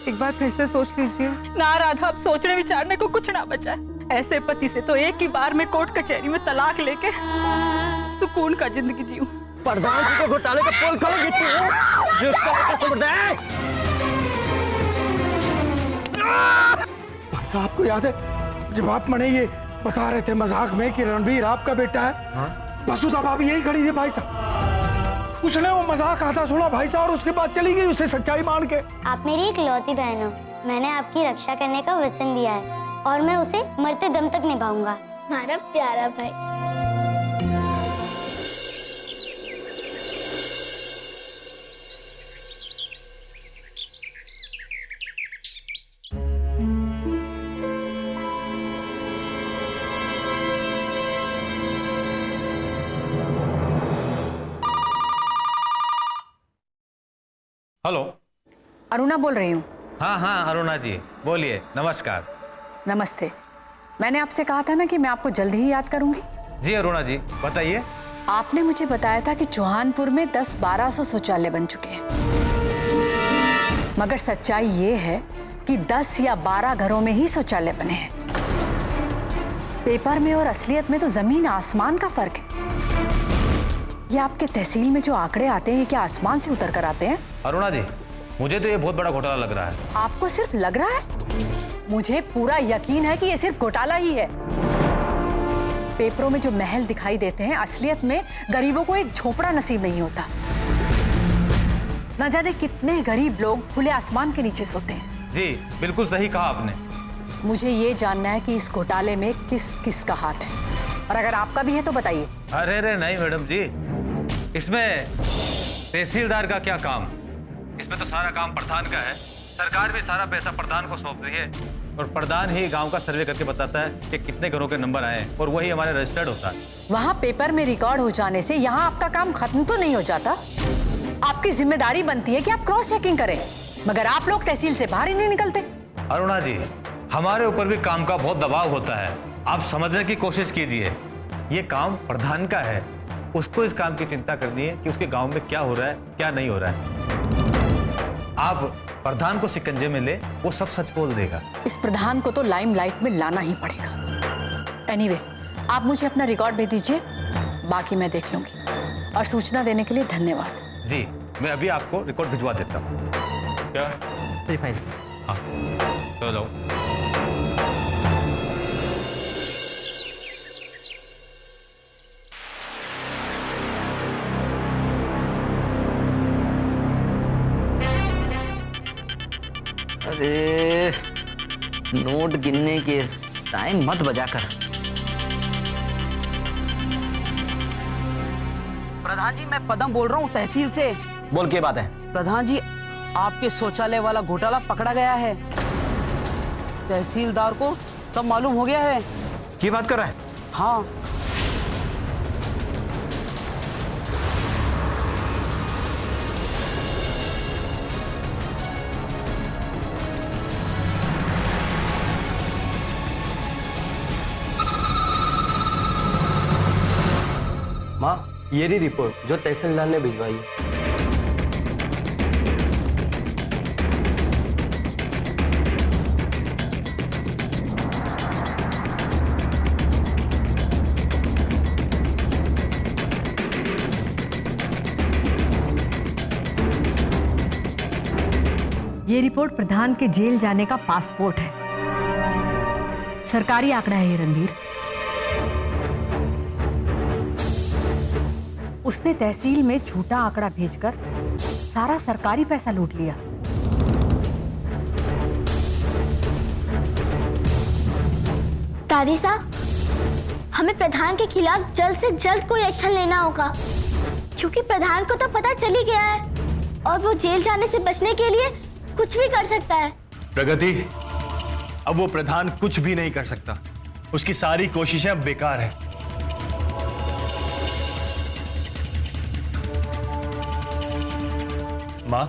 एक बार फिर से सोच लीजिए। ना राधा, अब सोचने विचारने को कुछ ना बचा है। ऐसे पति से तो एक ही बार में कोर्ट कचहरी में तलाक लेके सुकून का जिंदगी जीऊं। प्रधान जी के घोटाले का पोल खोलेगी तू? भाई साहब, आपको याद है जब आप मने ये बता रहे थे मजाक में कि रणबीर आपका बेटा है? वसुधा भाभी यही खड़ी थी भाई साहब। उसने वो मजाक आधा सुना भाई साहब और उसके बाद चली गई उसे सच्चाई मान के। आप मेरी इकलौती बहन हो, मैंने आपकी रक्षा करने का वचन दिया है और मैं उसे मरते दम तक निभाऊंगा। हमारा प्यारा भाई। हेलो, अरुणा बोल रही हूँ। हाँ हाँ अरुणा जी बोलिए। नमस्कार। नमस्ते। मैंने आपसे कहा था ना कि मैं आपको जल्दी ही याद करूंगी। जी अरुणा जी बताइए। आपने मुझे बताया था कि चौहानपुर में 10-1200 शौचालय बन चुके हैं, मगर सच्चाई ये है कि 10 या 12 घरों में ही शौचालय बने हैं। पेपर में और असलियत में तो जमीन आसमान का फर्क है। ये आपके तहसील में जो आंकड़े आते हैं, ये क्या आसमान से उतर कर आते हैं? अरुणा जी मुझे तो ये बहुत बड़ा घोटाला लग रहा है। आपको सिर्फ लग रहा है? मुझे पूरा यकीन है कि ये सिर्फ घोटाला ही है। पेपरों में जो महल दिखाई देते हैं, असलियत में गरीबों को एक झोपड़ा नसीब नहीं होता। न जाने कितने गरीब लोग खुले आसमान के नीचे सोते हैं। जी बिल्कुल सही कहा आपने। मुझे ये जानना है कि इस घोटाले में किस किस का हाथ है, और अगर आपका भी है तो बताइए। अरे नहीं मैडम जी, इसमें तहसीलदार का क्या काम? इसमें तो सारा काम प्रधान का है। सरकार भी सारा पैसा प्रधान को सौंपती है और प्रधान ही गांव का सर्वे करके बताता है कि कितने घरों के नंबर आए हैं और वही हमारे रजिस्टर्ड होता है। वहाँ पेपर में रिकॉर्ड हो जाने से यहाँ आपका काम खत्म तो नहीं हो जाता। आपकी जिम्मेदारी बनती है कि आप क्रॉस चेकिंग करें, मगर आप लोग तहसील से बाहर ही नहीं निकलते। अरुणा जी हमारे ऊपर भी काम का बहुत दबाव होता है, आप समझने की कोशिश कीजिए। ये काम प्रधान का है, उसको इस काम की चिंता करनी है कि उसके गांव में क्या हो रहा है क्या नहीं हो रहा है। आप प्रधान को शिकंजे में ले, वो सब सच बोल देगा। इस प्रधान को तो लाइमलाइट में लाना ही पड़ेगा। एनीवे, आप मुझे अपना रिकॉर्ड भेज दीजिए, बाकी मैं देख लूंगी। और सूचना देने के लिए धन्यवाद। जी मैं अभी आपको रिकॉर्ड भिजवा देता हूँ। क्या? फाइल। हाँ चलो। अरे नोट गिनने के टाइम मत बजा कर। प्रधान जी मैं पदम बोल रहा हूँ तहसील से। बोल क्या बात है? प्रधान जी आपके शौचालय वाला घोटाला पकड़ा गया है। तहसीलदार को सब मालूम हो गया है। क्या बात कर रहा है? हाँ। माँ ये रही रिपोर्ट जो तहसीलदार ने भिजवाई है। ये रिपोर्ट प्रधान के जेल जाने का पासपोर्ट है। सरकारी आंकड़ा है ये रणबीर। उसने तहसील में झूठा आंकड़ा भेजकर सारा सरकारी पैसा लूट लिया। दादी साहब, हमें प्रधान के खिलाफ जल्द से जल्द कोई एक्शन लेना होगा, क्योंकि प्रधान को तो पता चल ही गया है और वो जेल जाने से बचने के लिए कुछ भी कर सकता है। प्रगति, अब वो प्रधान कुछ भी नहीं कर सकता। उसकी सारी कोशिशें अब बेकार है। माँ,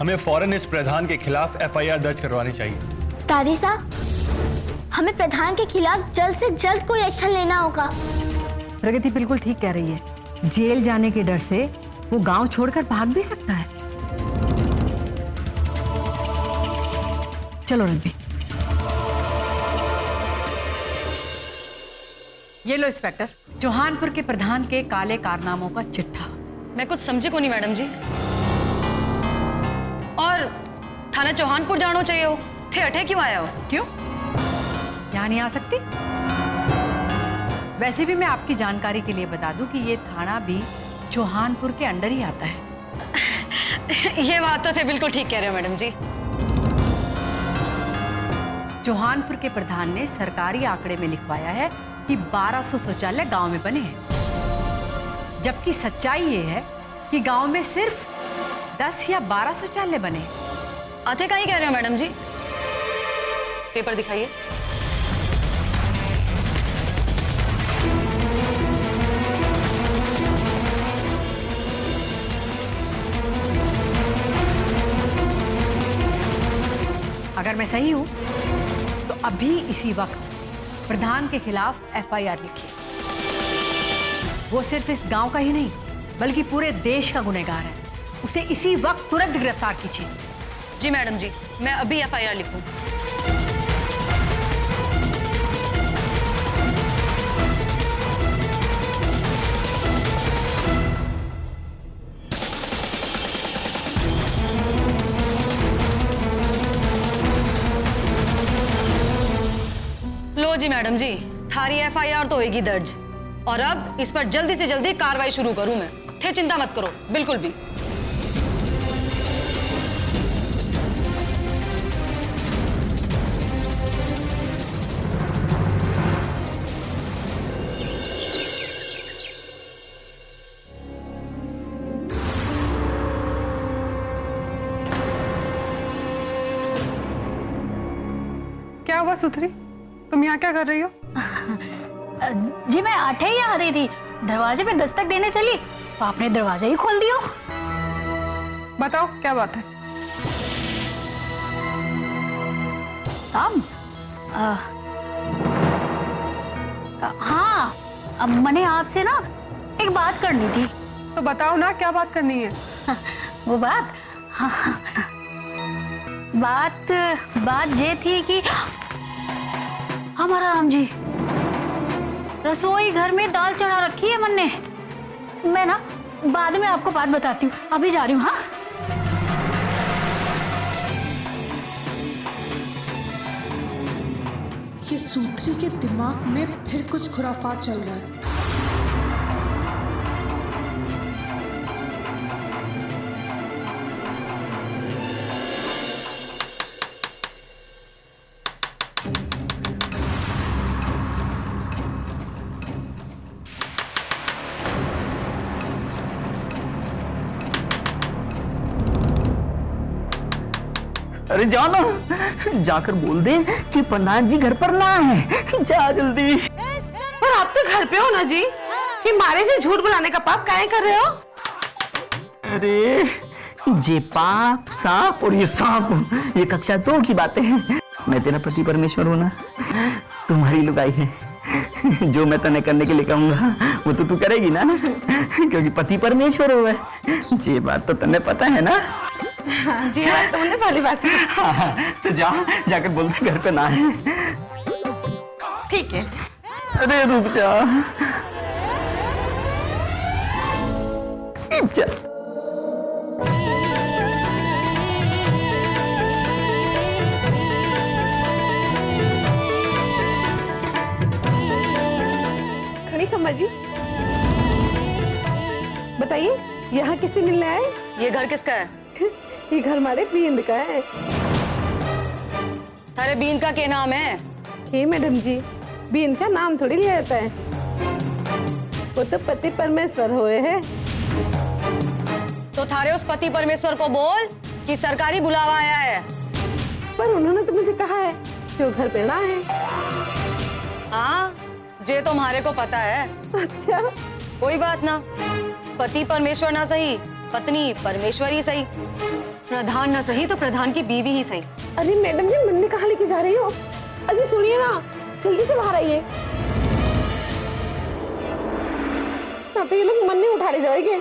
हमें फौरन इस प्रधान के खिलाफ एफआईआर दर्ज करवानी चाहिए। दादी साहब, हमें प्रधान के खिलाफ जल्द से जल्द कोई एक्शन लेना होगा। प्रगति बिल्कुल ठीक कह रही है। जेल जाने के डर से वो गांव छोड़कर भाग भी सकता है। चलो रणबीर। ये लो इंस्पेक्टर, चौहानपुर के प्रधान के काले कारनामों का चिट्ठा। मैं कुछ समझी को नहीं मैडम जी। और थाना चौहानपुर जाना चाहिए हो, थे अठे क्यों आया हो? क्यों यहाँ नहीं आ सकती? वैसे भी मैं आपकी जानकारी के लिए बता दूं कि ये थाना भी चौहानपुर के अंडर ही आता है। ये बात तो थे बिल्कुल ठीक कह रहे हो मैडम जी। चौहानपुर के प्रधान ने सरकारी आंकड़े में लिखवाया है कि 1200 शौचालय गांव में बने हैं, जबकि सच्चाई ये है कि गांव में सिर्फ 10 या 12 शौचालय बने हैं। अथे कहीं कह रहे हो मैडम जी? पेपर दिखाइए। अगर मैं सही हूं तो अभी इसी वक्त प्रधान के खिलाफ एफआईआर लिखिए। वो सिर्फ इस गांव का ही नहीं बल्कि पूरे देश का गुनहगार है। उसे इसी वक्त तुरंत गिरफ्तार कीजिए। जी मैडम जी, मैं अभी एफआईआर लिखूं। लो जी मैडम जी, थारी एफआईआर तो होगी दर्ज और अब इस पर जल्दी से जल्दी कार्रवाई शुरू करूं मैं। थे चिंता मत करो बिल्कुल भी। क्या हुआ सुथरी, तुम यहाँ क्या कर रही हो? जी मैं आठे ही आ रही थी, दरवाजे पे दस्तक देने चली तो आपने दरवाजा ही खोल दिया। बताओ क्या बात है? हाँ, मैंने आपसे ना एक बात करनी थी। तो बताओ ना क्या बात करनी है? वो बात, हाँ, बात ये थी कि हमारा राम जी, रसोई घर में दाल चढ़ा रखी है मन ने। मैं ना बाद में आपको बात बताती हूँ, अभी जा रही हूँ। हाँ ये सूत्री के दिमाग में फिर कुछ खुराफात चल रहा है। अरे जाओ ना, जाकर बोल दे कि प्रधान जी घर पर ना है। जा जल्दी। पर आप तो घर पे हो ना जी, ये मारे से झूठ बुलाने का पाप काहे कर रहे हो? अरे ये पाप, सांप और ये सांप, ये कक्षा 2 की बातें हैं। मैं तेरा पति परमेश्वर हूं ना, तुम्हारी लुगाई है। जो मैं तने करने के लिए कहूंगा वो तो तू करेगी ना, क्योंकि पति परमेश्वर हुआ है। ये बात तो तने पता है ना? हाँ जी हाँ, तुमने पहली बात से। हाँ, तो जाकर बोल दे घर पे ना है। ठीक है। अरे रुक जा। खड़ी खम्मा जी, बताइए यहाँ किससे मिलने आए? ये घर किसका है? ये घर हमारे बींद का है। थारे बींद का क्या नाम है? हे मैडम जी, बींद का नाम थोड़ी लिया जाता है, वो तो पति परमेश्वर हुए हैं। तो थारे उस पति परमेश्वर को बोल कि सरकारी बुलावा आया है। पर उन्होंने तो मुझे कहा है कि वो घर पे ना है। हाँ, जे तुम्हारे को पता है। अच्छा, कोई बात ना, पति परमेश्वर ना सही, पत्नी परमेश्वरी सही, प्रधान ना सही तो प्रधान की बीवी ही सही। अरे मैडम जी, मन में कहाँ लेके जा रही हो? अजी सुनिए ना, जल्दी से बाहर आइए, ना तो ये लोग मन में उठा ले जाएंगे।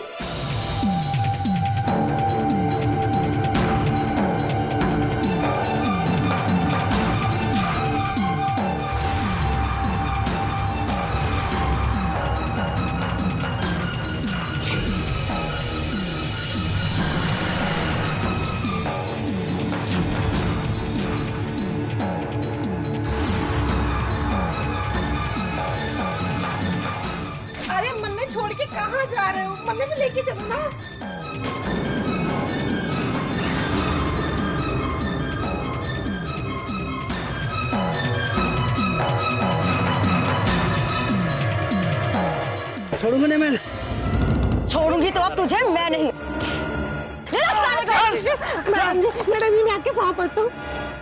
छोड़ूंगा नहीं मैं। छोड़ूंगी तो अब तुझे मैं नहीं। ले जा साले को। मैडम जी मैं आपके पाँव पड़ता हूँ,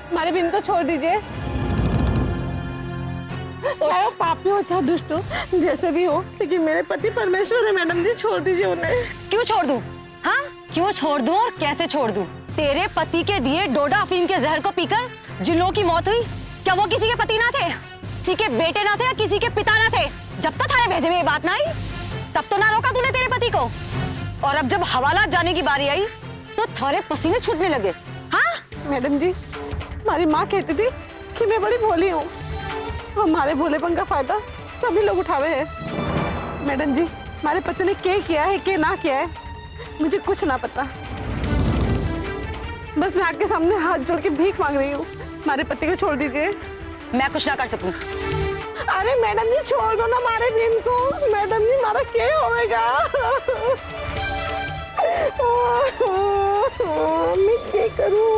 हमारे बिन को छोड़ दीजिए। चाहे वो पापी हो चाहे दुष्ट हो, जैसे भी हो, लेकिन मेरे पति परमेश्वर है मैडम जी, छोड़ दीजिए उन्हें। क्यों छोड़ दूं? हाँ, क्यों छोड़ दूं और कैसे छोड़ दूं? तेरे पति के दिए डोडा अफीम के जहर को पीकर जिन लोगों की मौत हुई, क्या वो किसी के पति ना थे, किसी के बेटे ना थे या किसी के पिता ना थे? जब तक थाने भेजे में ये बात ना आई, तब तो ना रोका तूने तेरे पति को, और अब जब हवालात जाने की बारी आई तो थारे पसीने छूटने लगे। हाँ मैडम जी, हमारी माँ कहती थी कि मैं बड़ी भोली हूँ, हमारे भोलेपन का फायदा सभी लोग उठा रहे हैं। मैडम जी, हमारे पति ने क्या किया है क्या ना किया है, मुझे कुछ ना पता। बस मैं आपके सामने हाथ जोड़ के भीख मांग रही हूँ, हमारे पति को छोड़ दीजिए। मैं कुछ ना कर सकूं। अरे मैडम जी छोड़ दो ना हमारे बिन को, मैडम जी हमारा क्या होएगा? मैं क्या करूं?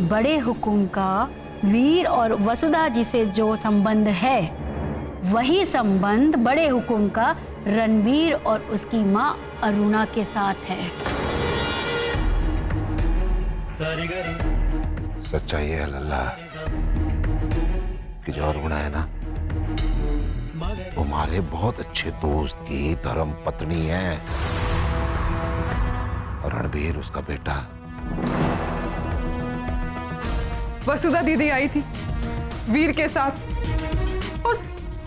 बड़े हुकुम का वीर और वसुधा जी से जो संबंध है, वही संबंध बड़े हुकुम का रणवीर और उसकी माँ अरुणा के साथ है। सच्चाई है लल्ला कि जो अरुणा है ना, वो हमारे बहुत अच्छे दोस्त की धर्म पत्नी है, और रणबीर उसका बेटा। वसुधा दीदी आई थी वीर के साथ, और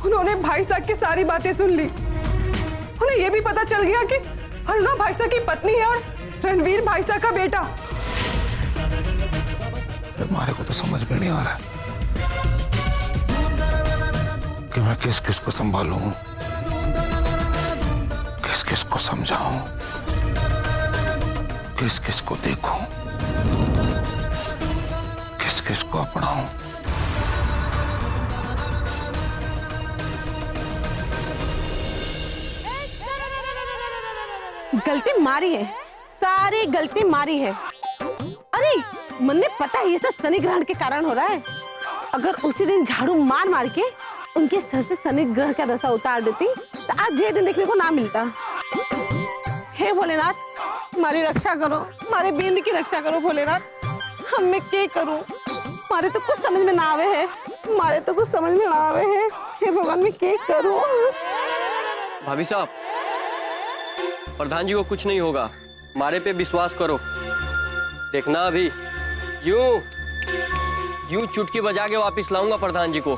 उन्होंने भाई साहब की सारी बातें सुन ली। उन्हें यह भी पता चल गया कि अरुणा भाई साहब की पत्नी है और रणवीर भाई साहब का बेटा। हमारे को तो समझ में नहीं आ रहा कि मैं किस किस को संभालूं, किस किस को समझाऊं, किस किस को देखूं, किस किस को अपनाऊं। गलती मारी है, सारी गलती मारी है। अरे मन पता है ये सब शनि ग्रहण के कारण हो रहा है। अगर उसी दिन झाड़ू मार मार के उनके सर से शनि ग्रह का दशा उतार देती तो आज ये दिन देखने को ना मिलता। हे भोलेनाथ, हमारी रक्षा करो, हमारे बिंद की रक्षा करो भोलेनाथ। हम मैं क्या करूं, हमारे तो कुछ समझ में ना आवे है, हमारे तो कुछ समझ में ना आवे है। हे भगवान, मैं क्या करूं? भाभी साहब, प्रधान जी को कुछ नहीं होगा, हमारे पे विश्वास करो। देखना अभी यूं चुटकी बजा के वापिस लाऊंगा प्रधान जी को।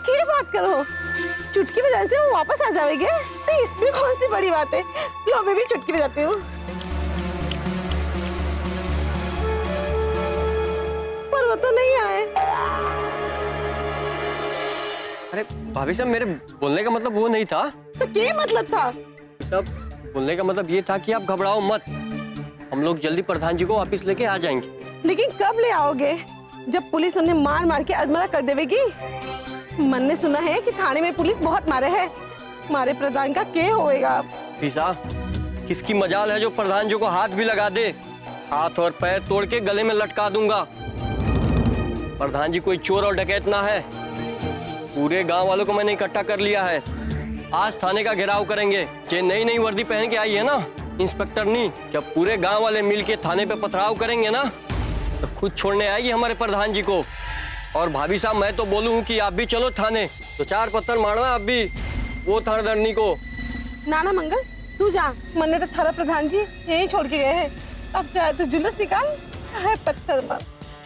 क्या बात करो, चुटकी बजाने से वो वापस आ जाएंगे? तो इसमें कौन सी बड़ी बात है, लो मैं भी चुटकी बजाती हूँ। पर वो तो नहीं आए। अरे भाभी साहब, मेरे बोलने का मतलब वो नहीं था। तो क्या मतलब था? सब बोलने का मतलब ये था कि आप घबराओ मत, हम लोग जल्दी प्रधान जी को वापस लेके आ जाएंगे। लेकिन कब ले आओगे, जब पुलिस उन्हें मार मार के अधमरा कर देगी? मन ने सुना है कि थाने में पुलिस बहुत मारे है, हमारे प्रधान का क्या होएगा? पीसा, किसकी मजाल है जो प्रधान जी को हाथ भी लगा दे, हाथ और पैर तोड़ के गले में लटका दूंगा। प्रधान जी कोई चोर और डकैत ना है, पूरे गांव वालों को मैंने इकट्ठा कर लिया है। आज थाने का घेराव करेंगे। जे नई नई वर्दी पहन के आई है ना इंस्पेक्टर नी, जब पूरे गांव वाले मिलके थाने पे पथराव करेंगे ना, तो खुद छोड़ने आएगी हमारे प्रधान जी को। और भाभी साहब, मैं तो बोलूं कि आप भी चलो थाने, तो 4 पत्थर मारना आप भी वो थानेदारनी को। नाना मंगल, तू जा, मन ने तो थारा प्रधान जी यही छोड़ के गए हैं। अब चाहे तू जुलूस निकाल, चाहे पत्थर मार,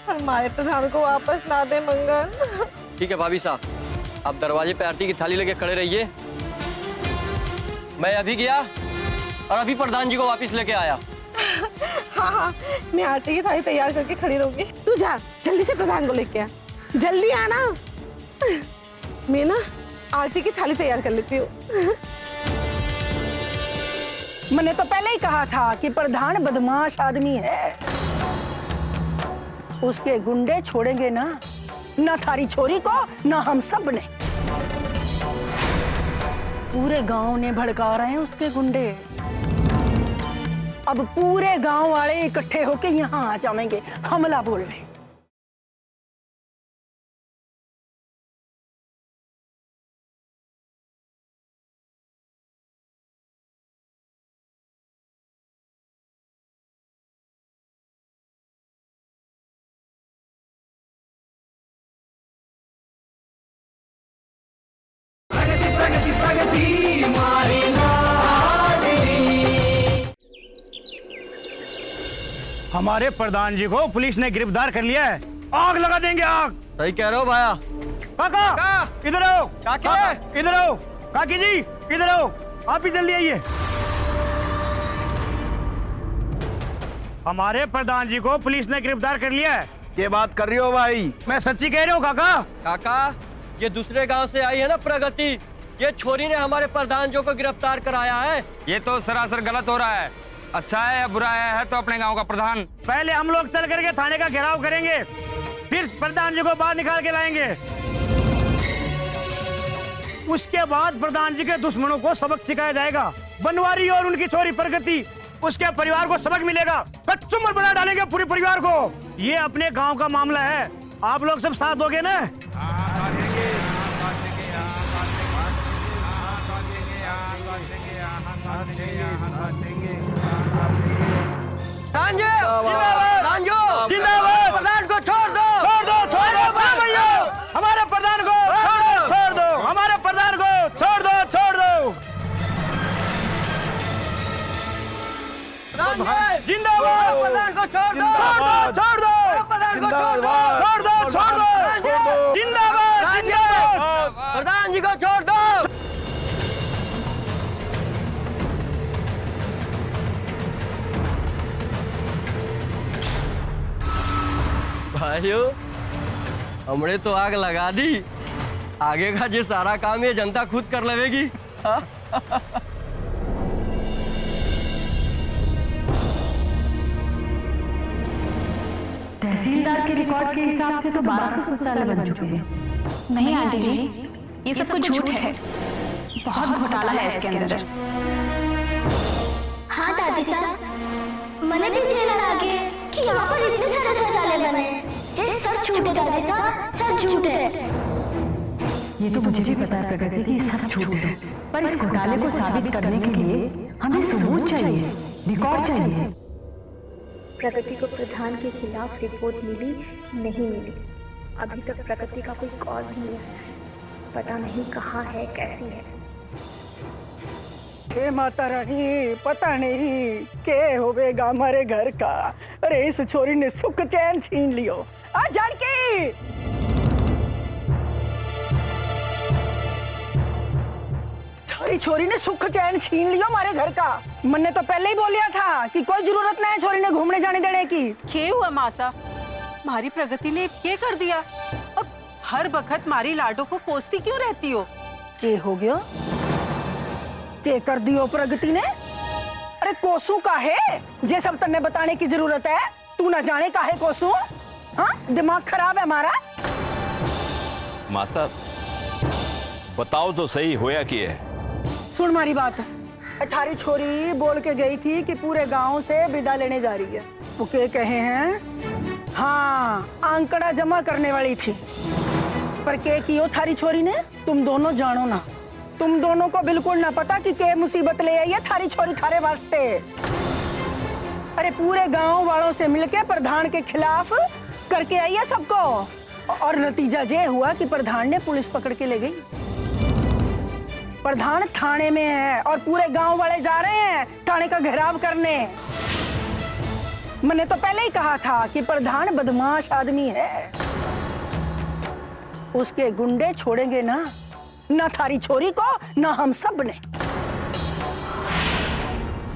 हमारे प्रधान को वापस ना दे मंगल। ठीक है भाभी साहब, आप दरवाजे पे आरती की थाली लेके खड़े रहिए। मैं अभी गया और अभी प्रधान जी को वापस लेके आया। हाँ, मैं आरती की थाली तैयार करके खड़ी रहूंगी। तू जा, जल्दी से प्रधान को लेके आ, जल्दी आना। मैं ना आरती की थाली तैयार कर लेती हूँ। मैंने तो पहले ही कहा था कि प्रधान बदमाश आदमी है, उसके गुंडे छोड़ेंगे ना, न थारी छोरी को न हम सब ने। पूरे गांव ने भड़का रहे हैं उसके गुंडे। अब पूरे गांव वाले इकट्ठे होके यहाँ आ जाएंगे हमला बोलने। हमारे प्रधान जी को पुलिस ने गिरफ्तार कर लिया है। आग लगा देंगे, आग। सही कह रहे हो भाया। काका इधर आओ। काकी इधर आओ। काकी जी इधर आओ, आप ही जल्दी आइए। हमारे प्रधान जी को पुलिस ने गिरफ्तार कर लिया है। ये बात कर रही हो भाई? मैं सच्ची कह रहा हूँ काका। काका, ये दूसरे गांव से आई है ना प्रगति, ये छोरी ने हमारे प्रधान जी को गिरफ्तार कराया है। ये तो सरासर गलत हो रहा है। अच्छा है या बुरा है तो अपने गांव का प्रधान। पहले हम लोग चल करके थाने का घेराव करेंगे, फिर प्रधान जी को बाहर निकाल के लाएंगे। उसके बाद प्रधान जी के दुश्मनों को सबक सिखाया जाएगा। बनवारी और उनकी छोरी प्रगति, उसके परिवार को सबक मिलेगा। कच्चू मर बना डालेंगे पूरे परिवार को। ये अपने गांव का मामला है, आप लोग सब साथ दोगे ना? प्रधान को छोड़ दो, छोड़ दो, छोड़ दो भैया, हमारे प्रधान को छोड़ दो, हमारे प्रधान को छोड़ दो, छोड़ दो। जिंदाबाद। प्रधान को छोड़ दो, छोड़ दो, प्रधान को छोड़ दो, छोड़ दो, छोड़ दो। जिंदाबाद। प्रधान जी को छोड़ दो। भाइयों, हमने तो आग लगा दी, आगे का जो सारा काम ये जनता खुद कर लेगी। तहसीलदार के रिकॉर्ड के हिसाब से तो 1200 शौचालय बन चुके हैं। नहीं आंटी जी, ये सब कुछ झूठ है। बहुत घोटाला है इसके अंदर। हाँ दादी साहब, मैंने भी चैनल आगे कि यहाँ पर इतने सारे शौचालय बने। ये सब झूठ है दादी साहब, सब झूठ है। ये तो मुझे भी पता है प्रगति कि सब झूठ है, पर इस घोटाले को साबित करने के लिए हमें सबूत चाहिए, रिकॉर्ड चाहिए। प्रगति को प्रधान के खिलाफ रिपोर्ट मिली नहीं मिली, अभी तक प्रगति का कोई कॉल भी नहीं आया। पता नहीं कहाँ है, कैसी है। हे माता रानी, पता नहीं के होवेगा हमारे घर का। अरे इस छोरी ने सुख चैन छीन लियो। आ जानकी, थारी छोरी ने सुख चैन छीन लियो हमारे घर का। मैंने तो पहले ही बोलिया था कि कोई जरूरत नहीं है छोरी ने घूमने जाने देने की। क्या हुआ मासा, मारी प्रगति ने क्या कर दिया? और हर वक्त मारी लाडो को कोसती क्यों रहती हो? के हो गया? के कर दियो प्रगति ने? अरे कोसू का है, जे सब तन्ने बताने की जरूरत है। तू ना जाने का है कोसू? हाँ, दिमाग खराब है हमारा। मासा बताओ तो सही, होया कि है? सुन मारी बात, थारी छोरी बोल के गई थी कि पूरे गांव से विदा लेने जा रही है। वो के कहे हैं? हाँ, आंकड़ा जमा करने वाली थी। पर के कियो थारी छोरी ने? तुम दोनों जानो ना, तुम दोनों को बिल्कुल ना पता कि के मुसीबत ले आई है थारी छोरी थारे वास्ते। अरे पूरे गांव वालों से मिलके प्रधान के खिलाफ करके आई है सबको, और नतीजा ये हुआ कि प्रधान ने पुलिस पकड़ के ले गई। प्रधान थाने में है और पूरे गांव वाले जा रहे हैं थाने का घेराव करने। मैंने तो पहले ही कहा था कि प्रधान बदमाश आदमी है, उसके गुंडे छोड़ेंगे ना, ना थारी छोरी को ना हम सब ने।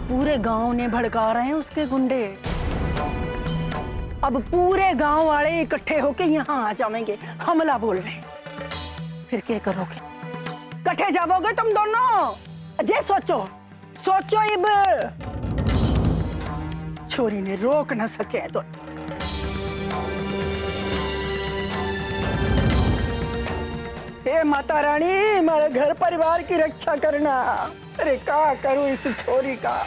पूरे गांव ने भड़का रहे हैं उसके गुंडे। अब पूरे गांव वाले इकट्ठे होके यहाँ आ जाएंगे, हमला बोल रहे हैं। फिर क्या करोगे? कट्ठे जाओगे तुम दोनों? जे सोचो, सोचो। इब छोरी ने रोक न सके तो। हे माता रानी, हमारे घर परिवार की रक्षा करना। अरे क्या करूं इस छोरी का,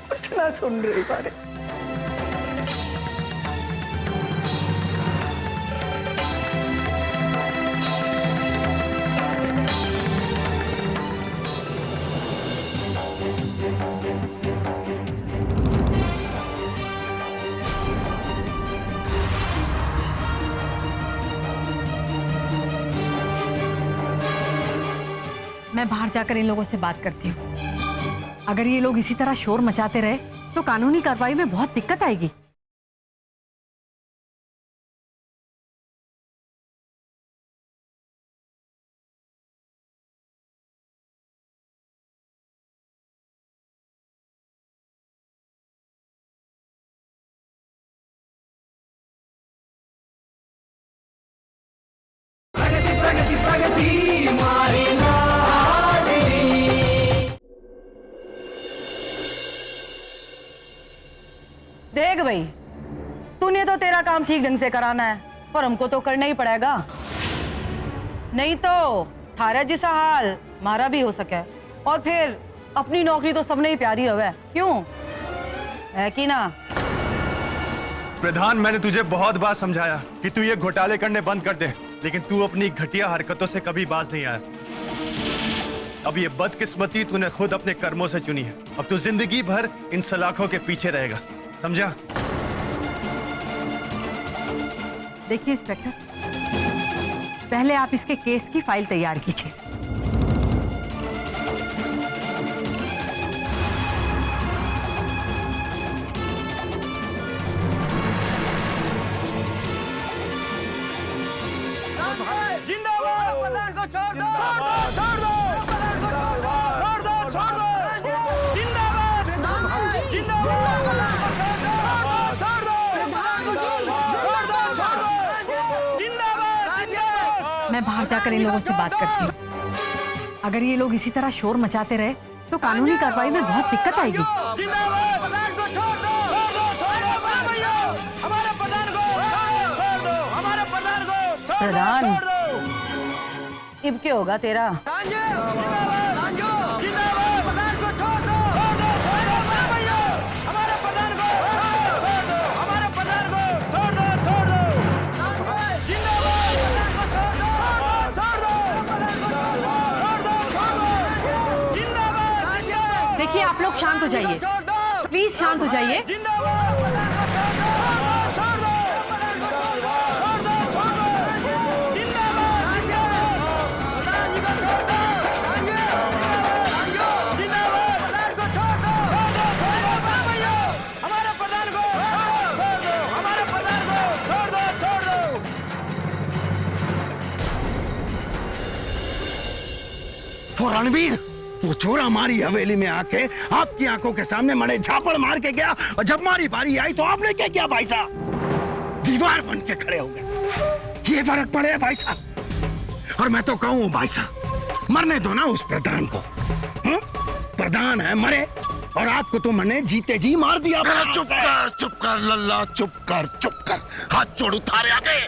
कुछ ना सुन रही बारे। मैं बाहर जाकर इन लोगों से बात करती हूँ। अगर ये लोग इसी तरह शोर मचाते रहे तो कानूनी कार्रवाई में बहुत दिक्कत आएगी। देख भाई, तूने तो तेरा काम ठीक ढंग से कराना है और हमको तो करना ही पड़ेगा, नहीं तो थारा जैसा हाल हमारा भी हो सके। और फिर अपनी नौकरी तो सबने ही प्यारी हवे, क्यों है कि ना? प्रधान, मैंने तुझे बहुत बार समझाया कि तू ये घोटाले करने बंद कर दे, लेकिन तू अपनी घटिया हरकतों से कभी बाज नहीं आया। अब ये बदकिस्मती तूने खुद अपने कर्मों से चुनी है। अब तू जिंदगी भर इन सलाखों के पीछे रहेगा, समझा? देखिए इंस्पेक्टर, पहले आप इसके केस की फाइल तैयार कीजिए। मैं बाहर जाकर इन लोगों से बात करती हूँ। अगर ये लोग इसी तरह शोर मचाते रहे तो कानूनी कार्रवाई में बहुत दिक्कत आएगी। प्रधान, अब क्या होगा तेरा? देखिए आप लोग शांत हो जाइए, प्लीज शांत हो जाइए। वो रणवीर, वो चोर हमारी हवेली में आके आपकी आंखों के सामने मरे झापड़ मार के गया, और जब हमारी बारी आई तो आपने क्या किया भाई साहब? दीवार बन के खड़े हो गए। ये फर्क पड़े भाई साहब। और मैं तो कहूँ भाई साहब, मरने दो ना उस प्रधान को। प्रधान है, मरे, और आपको तो मैंने जीते जी मार दिया। चुप कर लल्ला, चुप कर। हाथ जोड़, उतारे आगे।